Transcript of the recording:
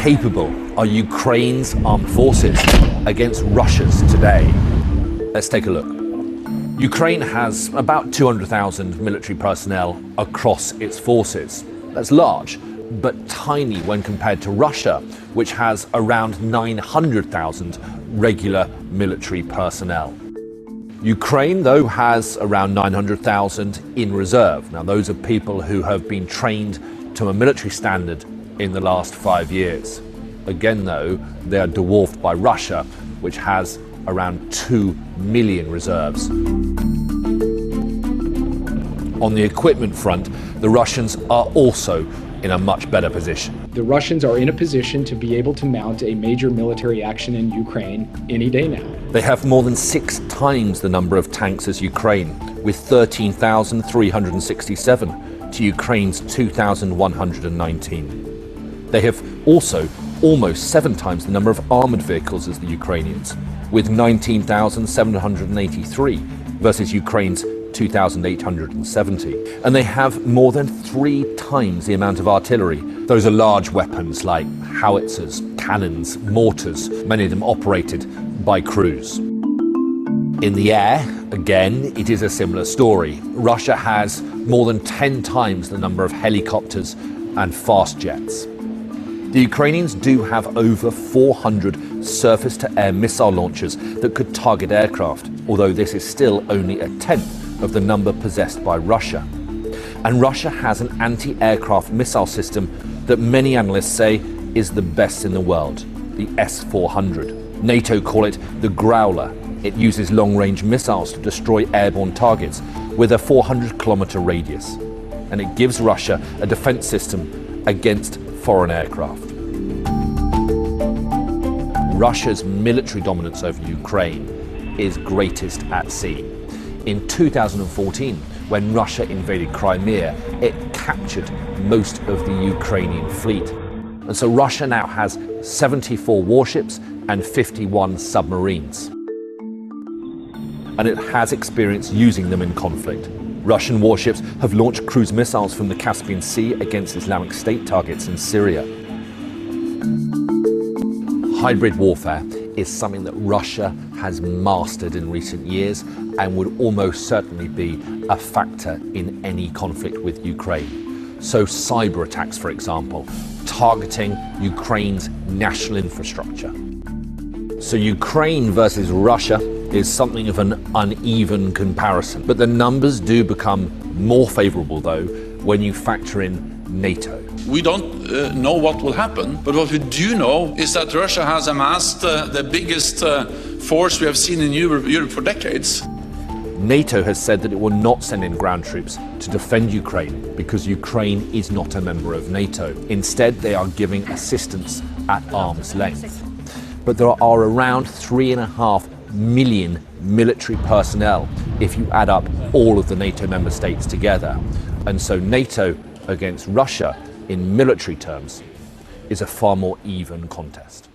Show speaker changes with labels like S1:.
S1: capable are Ukraine's armed forces against Russia's today? Let's take a look. Ukraine has about 200,000 military personnel across its forces. That's large, but tiny when compared to Russia, which has around 900,000 regular military personnel. Ukraine, though, has around 900,000 in reserve. Now, those are people who have been trained to a military standard in the last 5 years. Again, though, they are dwarfed by Russia, which has around 2 million reserves. On the equipment front, the Russians are also in a much better position.
S2: The Russians are in a position to be able to mount a major military action in Ukraine any day now.
S1: They have more than 6 times the number of tanks as Ukraine, with 13,367 to Ukraine's 2,119. They have also almost 7 times the number of armoured vehicles as the Ukrainians, with 19,783 versus Ukraine's 2,870. And they have more than 3 times the amount of artillery. Those are large weapons like howitzers, cannons, mortars, many of them operated by crews. In the air, again, it is a similar story. Russia has more than 10 times the number of helicopters and fast jets. The Ukrainians do have over 400 surface-to-air missile launchers that could target aircraft, although this is still only a tenth of the number possessed by Russia. And Russia has an anti-aircraft missile system that many analysts say is the best in the world, the S-400. NATO call it the Growler. It uses long-range missiles to destroy airborne targets with a 400-kilometer radius. And it gives Russia a defense system against foreign aircraft. Russia's military dominance over Ukraine is greatest at sea. In 2014, when Russia invaded Crimea, it captured most of the Ukrainian fleet. And so Russia now has 74 warships and 51 submarines. And it has experience using them in conflict. Russian warships have launched cruise missiles from the Caspian Sea against Islamic State targets in Syria. Hybrid warfare is something that Russia has mastered in recent years and would almost certainly be a factor in any conflict with Ukraine. So cyber attacks, for example, targeting Ukraine's national infrastructure. So Ukraine versus Russia is something of an uneven comparison. But the numbers do become more favorable, though, when you factor in NATO.
S3: We don't know what will happen, but what we do know is that Russia has amassed the biggest force we have seen in Europe for decades.
S1: NATO has said that it will not send in ground troops to defend Ukraine because Ukraine is not a member of NATO. Instead, they are giving assistance at arm's length. But there are around 3.5 million military personnel if you add up all of the NATO member states together. And so NATO against Russia in military terms is a far more even contest.